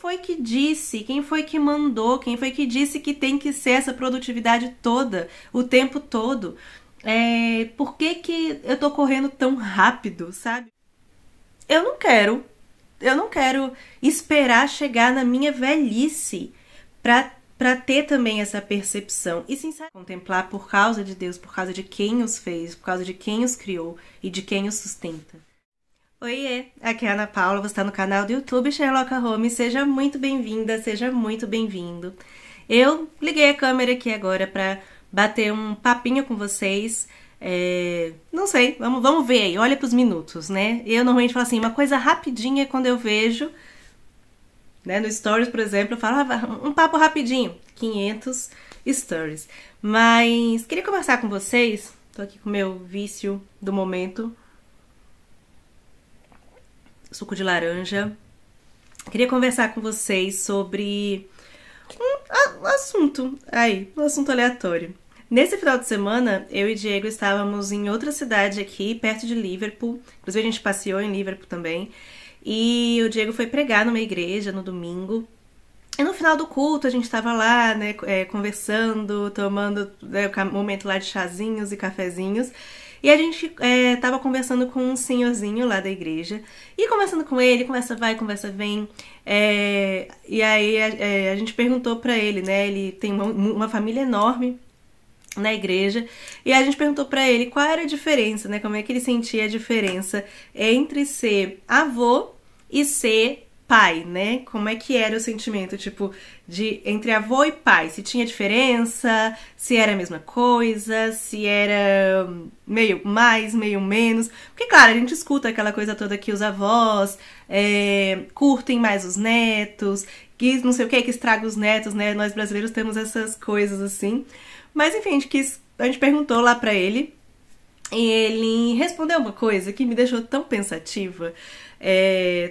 foi que disse? Quem foi que mandou? Quem foi que disse que tem que ser essa produtividade toda, o tempo todo? Por que que eu tô correndo tão rápido, sabe? Eu não quero. Eu não quero esperar chegar na minha velhice pra ter também essa percepção. E sinceramente, contemplar por causa de Deus, por causa de quem os fez, por causa de quem os criou e de quem os sustenta. Oiê, aqui é a Ana Paula, você está no canal do YouTube Sherlock Holmes. Seja muito bem-vinda, seja muito bem-vindo. Eu liguei a câmera aqui agora pra bater um papinho com vocês. Não sei, vamos ver aí, olha pros minutos, né? Eu normalmente falo assim, uma coisa rapidinha quando eu vejo, né? No Stories, por exemplo, eu falo um papo rapidinho, 500 Stories. Mas queria conversar com vocês, tô aqui com o meu vício do momento, suco de laranja. Queria conversar com vocês sobre um assunto um assunto aleatório. Nesse final de semana, eu e Diego estávamos em outra cidade aqui, perto de Liverpool. Inclusive, a gente passeou em Liverpool também. E o Diego foi pregar numa igreja no domingo. E no final do culto, a gente estava lá, né, conversando, tomando um momento lá de chazinhos e cafezinhos. E a gente tava conversando com um senhorzinho lá da igreja. E conversando com ele, conversa vai, conversa vem. E aí a gente perguntou pra ele, né, ele tem uma família enorme na igreja, e a gente perguntou pra ele qual era a diferença, né, como é que ele sentia a diferença entre ser avô e ser pai, né, como é que era o sentimento, tipo, entre avô e pai, se tinha diferença, se era a mesma coisa, se era meio mais, meio menos, porque claro, a gente escuta aquela coisa toda que os avós curtem mais os netos, que não sei o que estraga os netos, né, nós brasileiros temos essas coisas assim. Mas enfim, a gente perguntou lá pra ele e ele respondeu uma coisa que me deixou tão pensativa.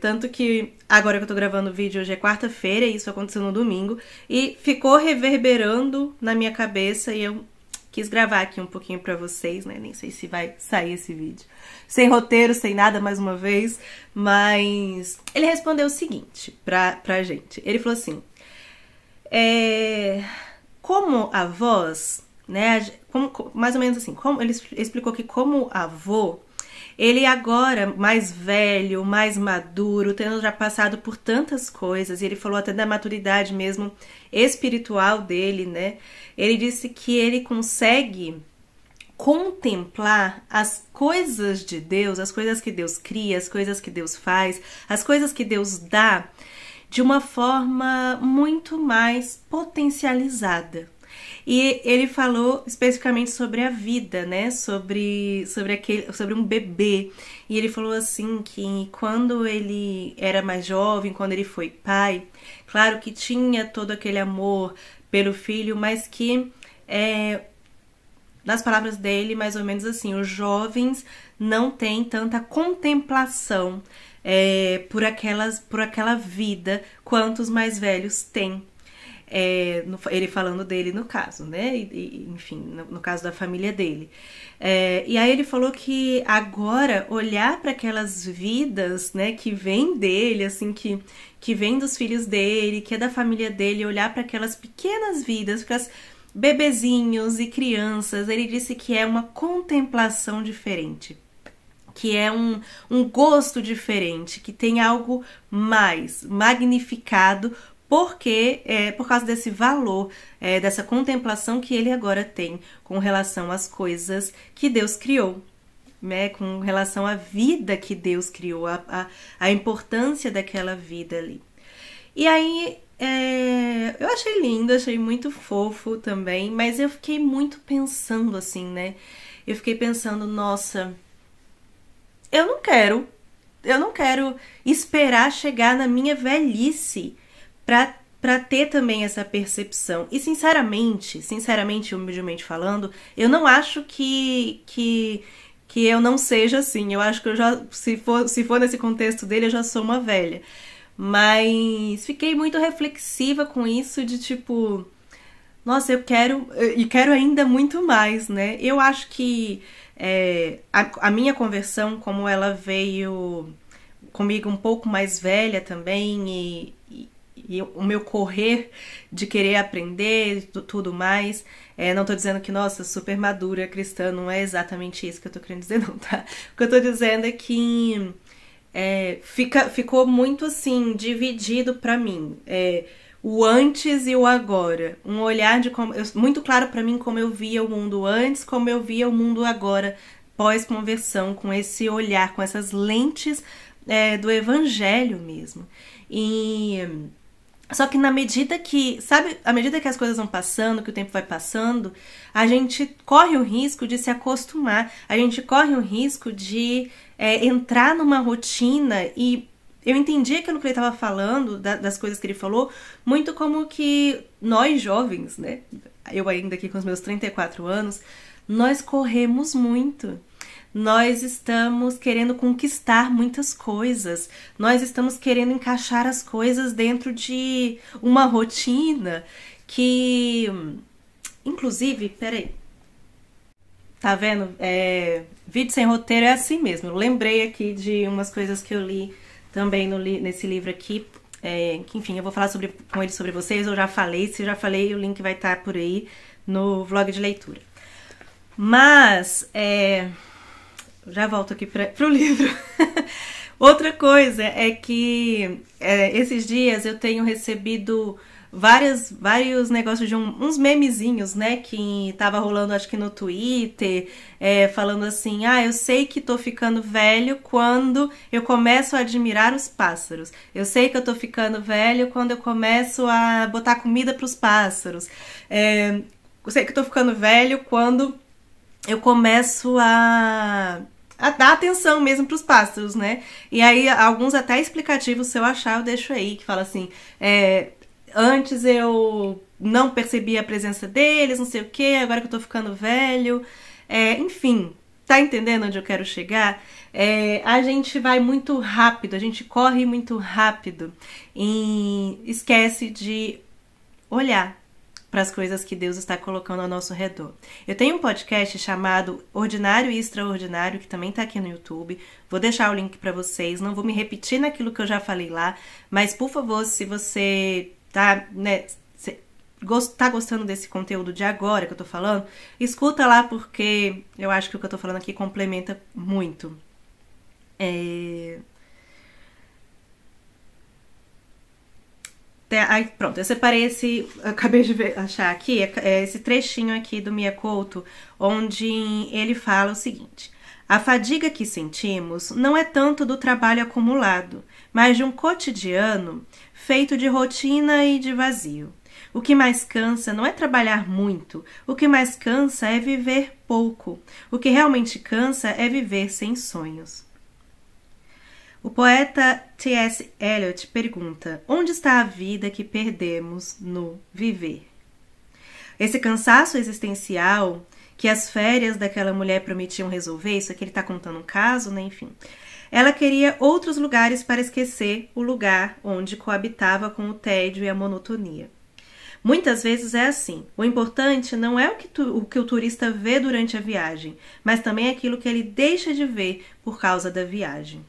Tanto que agora que eu tô gravando o vídeo, hoje é quarta-feira e isso aconteceu no domingo. E ficou reverberando na minha cabeça e eu quis gravar aqui um pouquinho pra vocês, né? Nem sei se vai sair esse vídeo. Sem roteiro, sem nada mais uma vez. Mas ele respondeu o seguinte pra gente. Ele falou assim... Como avós, né, mais ou menos assim, como ele explicou que como avô, ele agora mais velho, mais maduro, tendo já passado por tantas coisas, e ele falou até da maturidade mesmo espiritual dele, né, ele disse que ele consegue contemplar as coisas de Deus, as coisas que Deus cria, as coisas que Deus faz, as coisas que Deus dá, de uma forma muito mais potencializada. E ele falou especificamente sobre a vida, né? Sobre um bebê. E ele falou assim que quando ele era mais jovem, quando ele foi pai, claro que tinha todo aquele amor pelo filho, mas que, nas palavras dele, mais ou menos assim, os jovens não têm tanta contemplação por aquela vida quanto os mais velhos têm. Ele falando dele no caso, né? Enfim, no caso da família dele. E aí ele falou que agora olhar para aquelas vidas, né, que vem dele, assim, que vem dos filhos dele, que é da família dele, olhar para aquelas pequenas vidas, para as bebezinhos e crianças, ele disse que é uma contemplação diferente, que é um gosto diferente, que tem algo mais magnificado, porque por causa desse valor, dessa contemplação que ele agora tem com relação às coisas que Deus criou, né? Com relação à vida que Deus criou, a importância daquela vida ali. E aí, eu achei lindo, achei muito fofo também, mas eu fiquei muito pensando assim, né? Eu fiquei pensando, nossa... Eu não quero esperar chegar na minha velhice pra ter também essa percepção. E sinceramente, humildemente falando, eu não acho que eu não seja assim. Eu acho que eu já, se for nesse contexto dele, eu já sou uma velha. Mas fiquei muito reflexiva com isso de tipo... Nossa, eu quero ainda muito mais, né? Eu acho que a minha conversão, como ela veio comigo um pouco mais velha também, e o meu correr de querer aprender tudo mais. Não tô dizendo que, nossa, super madura cristã, não é exatamente isso que eu tô querendo dizer, não, tá? O que eu tô dizendo é que ficou muito assim, dividido pra mim. O antes e o agora. Um olhar de como. Muito claro pra mim como eu via o mundo antes, como eu via o mundo agora, pós-conversão, com esse olhar, com essas lentes do evangelho mesmo. Só que na medida que, sabe, à medida que as coisas vão passando, que o tempo vai passando, a gente corre o risco de se acostumar, a gente corre o risco de entrar numa rotina. E eu entendi aquilo que ele estava falando, das coisas que ele falou, muito como que nós jovens, né, eu ainda aqui com os meus 34 anos, nós corremos muito. Nós estamos querendo conquistar muitas coisas. Nós estamos querendo encaixar as coisas dentro de uma rotina que... Inclusive, peraí. Tá vendo? Vídeo sem roteiro é assim mesmo. Eu lembrei aqui de umas coisas que eu li também nesse livro aqui. Que, enfim, eu vou falar com ele sobre vocês. Eu já falei. Se eu já falei, o link vai estar por aí no vlog de leitura. Mas... já volto aqui pro livro. Outra coisa é que esses dias eu tenho recebido vários negócios de uns memezinhos, né, que tava rolando acho que no Twitter, falando assim, eu sei que tô ficando velho quando eu começo a admirar os pássaros. Eu sei que eu tô ficando velho quando eu começo a botar comida pros pássaros. Eu sei que eu tô ficando velho quando eu começo a dar atenção mesmo pros pássaros, né? E aí, alguns até explicativos, se eu achar, eu deixo aí, que fala assim, antes eu não percebia a presença deles, não sei o que, agora que eu tô ficando velho. Enfim, tá entendendo onde eu quero chegar? A gente vai muito rápido, a gente corre muito rápido e esquece de olhar para as coisas que Deus está colocando ao nosso redor. Eu tenho um podcast chamado Ordinário e Extraordinário, que também está aqui no YouTube. Vou deixar o link para vocês, não vou me repetir naquilo que eu já falei lá, mas por favor, se você tá gostando desse conteúdo de agora que eu tô falando, escuta lá, porque eu acho que o que eu tô falando aqui complementa muito. Aí, pronto, eu separei acabei de achar aqui, esse trechinho aqui do Mia Couto, onde ele fala o seguinte: a fadiga que sentimos não é tanto do trabalho acumulado, mas de um cotidiano feito de rotina e de vazio. O que mais cansa não é trabalhar muito, o que mais cansa é viver pouco. O que realmente cansa é viver sem sonhos. O poeta T.S. Eliot pergunta: onde está a vida que perdemos no viver? Esse cansaço existencial que as férias daquela mulher prometiam resolver, isso aqui ele está contando um caso, né? Enfim. Ela queria outros lugares para esquecer o lugar onde coabitava com o tédio e a monotonia. Muitas vezes é assim. O importante não é o que o turista vê durante a viagem, mas também aquilo que ele deixa de ver por causa da viagem.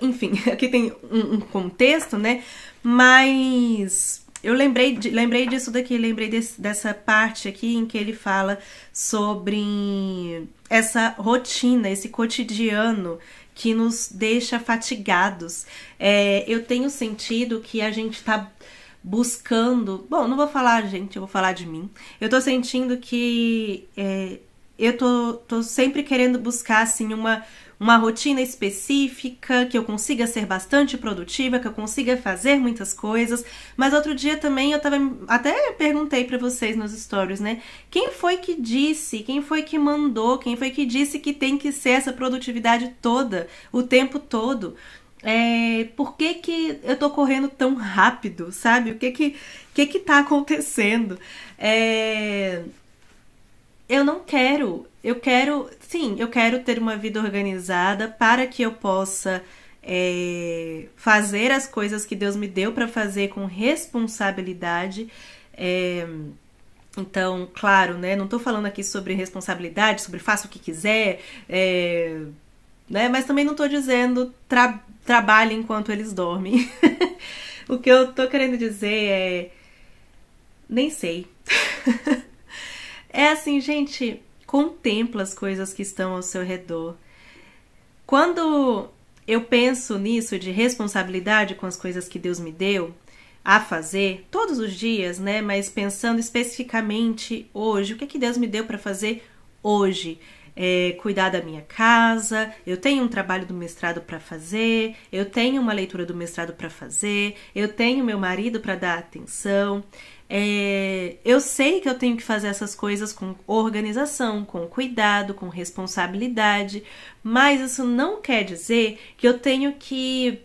Enfim, aqui tem um contexto, né? Mas eu lembrei disso daqui, dessa parte aqui em que ele fala sobre essa rotina, esse cotidiano que nos deixa fatigados. Eu tenho sentido que a gente tá buscando... Bom, não vou falar, gente, eu vou falar de mim. Eu tô sentindo que eu tô sempre querendo buscar, assim, uma rotina específica, que eu consiga ser bastante produtiva, que eu consiga fazer muitas coisas. Mas outro dia também até perguntei pra vocês nos stories, né? Quem foi que disse, quem foi que mandou, quem foi que disse que tem que ser essa produtividade toda, o tempo todo? Por que eu tô correndo tão rápido, sabe? O que tá acontecendo? Eu não quero, eu quero ter uma vida organizada para que eu possa fazer as coisas que Deus me deu para fazer com responsabilidade. Então, claro, né? Não tô falando aqui sobre responsabilidade, sobre faça o que quiser, né? Mas também não tô dizendo trabalhe enquanto eles dormem. O que eu tô querendo dizer é... Nem sei. É assim, gente, contempla as coisas que estão ao seu redor. Quando eu penso nisso de responsabilidade com as coisas que Deus me deu a fazer, todos os dias, né? Mas pensando especificamente hoje, o que Deus me deu para fazer hoje? Cuidar da minha casa, eu tenho um trabalho do mestrado para fazer, eu tenho uma leitura do mestrado para fazer, eu tenho meu marido para dar atenção. Eu sei que eu tenho que fazer essas coisas com organização, com cuidado, com responsabilidade, mas isso não quer dizer que eu tenho que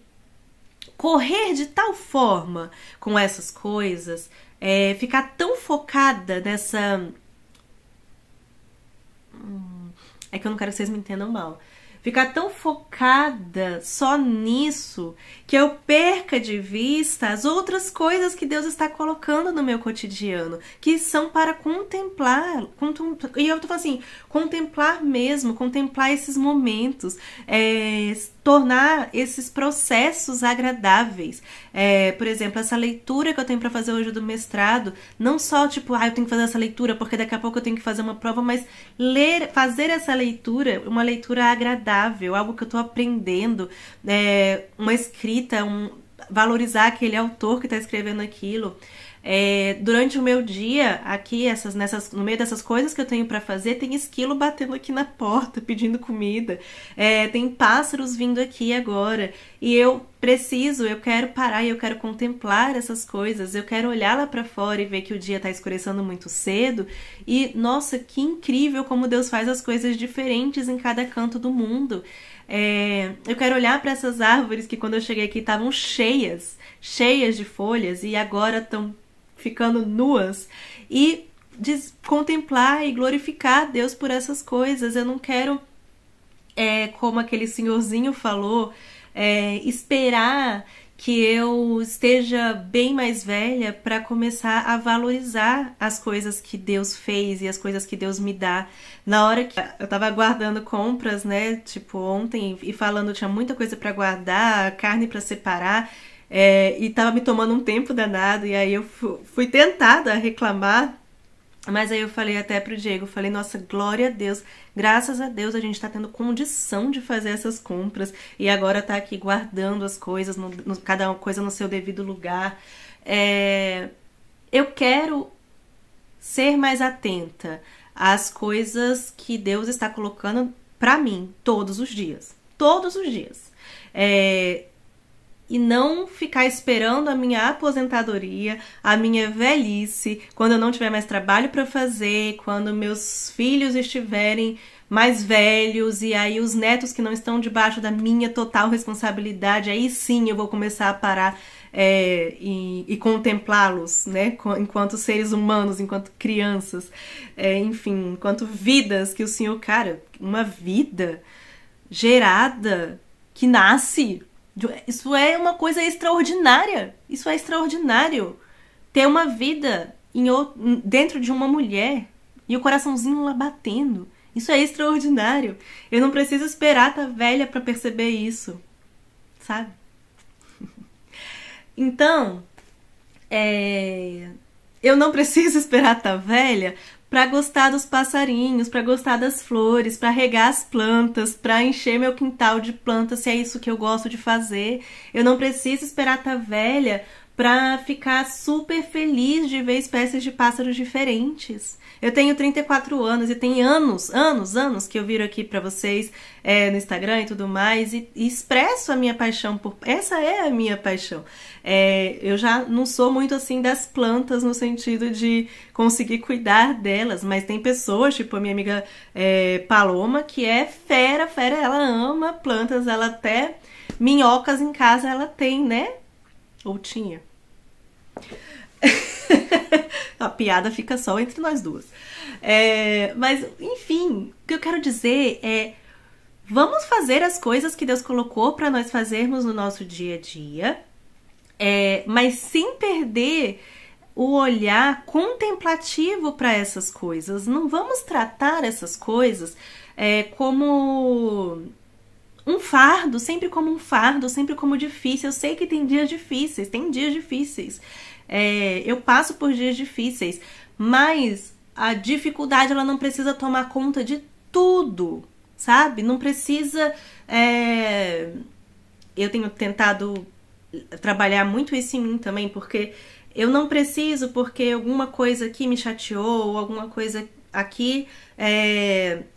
correr de tal forma com essas coisas, ficar tão focada nessa... É que eu não quero que vocês me entendam mal. Ficar tão focada só nisso que eu perca de vista as outras coisas que Deus está colocando no meu cotidiano, que são para contemplar. E eu tô falando assim, contemplar mesmo, contemplar esses momentos, tornar esses processos agradáveis. Por exemplo, essa leitura que eu tenho para fazer hoje do mestrado, não só tipo, eu tenho que fazer essa leitura porque daqui a pouco eu tenho que fazer uma prova, mas fazer essa leitura, uma leitura agradável, algo que eu tô aprendendo, uma escrita, valorizar aquele autor que está escrevendo aquilo. Durante o meu dia, aqui, no meio dessas coisas que eu tenho para fazer, tem esquilo batendo aqui na porta, pedindo comida. Tem pássaros vindo aqui agora. E eu quero parar e eu quero contemplar essas coisas. Eu quero olhar lá para fora e ver que o dia tá escurecendo muito cedo. E, nossa, que incrível como Deus faz as coisas diferentes em cada canto do mundo. Eu quero olhar para essas árvores que quando eu cheguei aqui estavam cheias de folhas e agora estão ficando nuas, e contemplar e glorificar a Deus por essas coisas. Eu não quero, como aquele senhorzinho falou, esperar que eu esteja bem mais velha para começar a valorizar as coisas que Deus fez e as coisas que Deus me dá. Na hora que eu tava guardando compras, né, tipo ontem, e falando, tinha muita coisa para guardar, carne para separar, e tava me tomando um tempo danado, e aí eu fui tentada a reclamar, mas aí eu falei até pro Diego, falei, nossa, glória a Deus, graças a Deus a gente tá tendo condição de fazer essas compras, e agora tá aqui guardando as coisas, cada coisa no seu devido lugar. Eu quero ser mais atenta às coisas que Deus está colocando pra mim todos os dias, e não ficar esperando a minha aposentadoria, a minha velhice, quando eu não tiver mais trabalho para fazer, quando meus filhos estiverem mais velhos, e aí os netos que não estão debaixo da minha total responsabilidade, aí sim eu vou começar a parar e contemplá-los, né, enquanto seres humanos, enquanto crianças, enfim, enquanto vidas que o Senhor, cara, uma vida gerada, que nasce. Isso é uma coisa extraordinária. Isso é extraordinário. Ter uma vida dentro de uma mulher e o coraçãozinho lá batendo. Isso é extraordinário. Eu não preciso esperar estar velha para perceber isso. Sabe? Então, eu não preciso esperar estar velha para gostar dos passarinhos, para gostar das flores, para regar as plantas, para encher meu quintal de plantas, se é isso que eu gosto de fazer. Eu não preciso esperar estar velha para ficar super feliz de ver espécies de pássaros diferentes. Eu tenho 34 anos e tem anos que eu viro aqui para vocês no Instagram e tudo mais, e expresso a minha paixão por... Essa é a minha paixão. Eu já não sou muito assim das plantas no sentido de conseguir cuidar delas, mas tem pessoas, tipo a minha amiga Paloma, que é fera, ela ama plantas, ela até minhocas em casa ela tem, né? Ou tinha. A piada fica só entre nós duas. Mas, enfim, o que eu quero dizer é: vamos fazer as coisas que Deus colocou para nós fazermos no nosso dia a dia, mas sem perder o olhar contemplativo para essas coisas. Não vamos tratar essas coisas como um fardo, sempre como um fardo, sempre como difícil. Eu sei que tem dias difíceis, eu passo por dias difíceis, mas a dificuldade, ela não precisa tomar conta de tudo, sabe? Não precisa... Eu tenho tentado trabalhar muito isso em mim também, porque eu não preciso, porque alguma coisa aqui me chateou, ou alguma coisa aqui,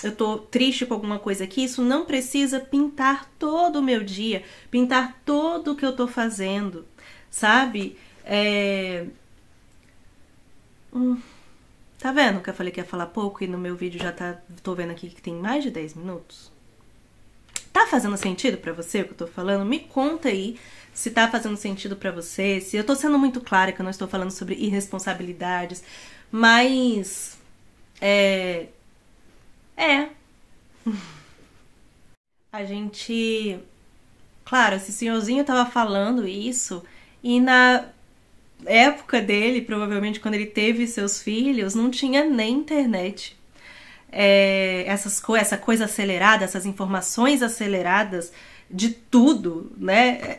eu tô triste com alguma coisa aqui, isso não precisa pintar todo o meu dia, pintar todo o que eu tô fazendo, sabe? Tá vendo que eu falei que ia falar pouco e no meu vídeo já tô vendo aqui que tem mais de 10 minutos? Tá fazendo sentido pra você o que eu tô falando? Me conta aí se tá fazendo sentido pra você, se eu tô sendo muito clara que eu não estou falando sobre irresponsabilidades, mas... A gente... Claro, esse senhorzinho tava falando isso e na época dele, provavelmente quando ele teve seus filhos, não tinha nem internet. Essa coisa acelerada, essas informações aceleradas de tudo, né?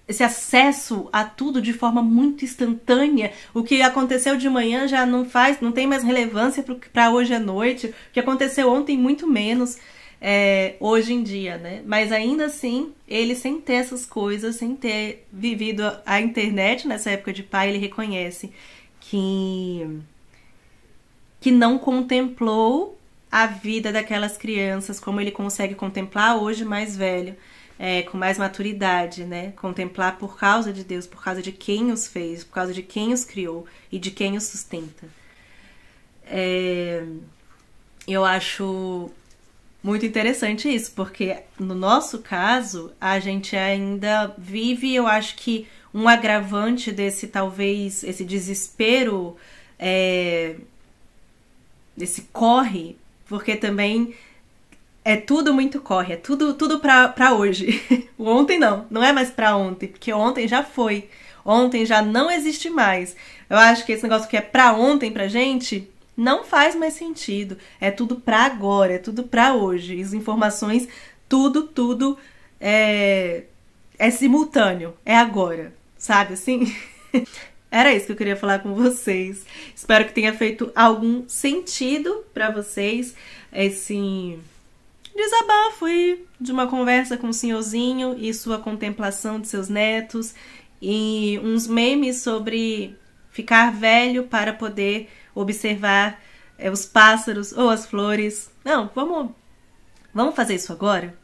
Esse acesso a tudo de forma muito instantânea. O que aconteceu de manhã já não tem mais relevância para hoje à noite. O que aconteceu ontem, muito menos hoje em dia, né? Mas ainda assim, ele sem ter essas coisas, sem ter vivido a internet nessa época de pai, ele reconhece que não contemplou a vida daquelas crianças como ele consegue contemplar hoje mais velho, com mais maturidade, né? Contemplar por causa de Deus, por causa de quem os fez, por causa de quem os criou e de quem os sustenta. Eu acho muito interessante isso, porque no nosso caso, a gente ainda vive, eu acho que um agravante desse, talvez, esse desespero, desse corre, porque também é tudo muito corre, é tudo pra hoje. O ontem não é mais pra ontem, porque ontem já foi, ontem já não existe mais. Eu acho que esse negócio que é pra ontem pra gente não faz mais sentido, é tudo pra agora, é tudo pra hoje. As informações, tudo é simultâneo, é agora, sabe assim? Era isso que eu queria falar com vocês. Espero que tenha feito algum sentido pra vocês esse desabafo aí de uma conversa com o senhorzinho e sua contemplação de seus netos e uns memes sobre ficar velho para poder observar os pássaros ou as flores. Não, vamos fazer isso agora?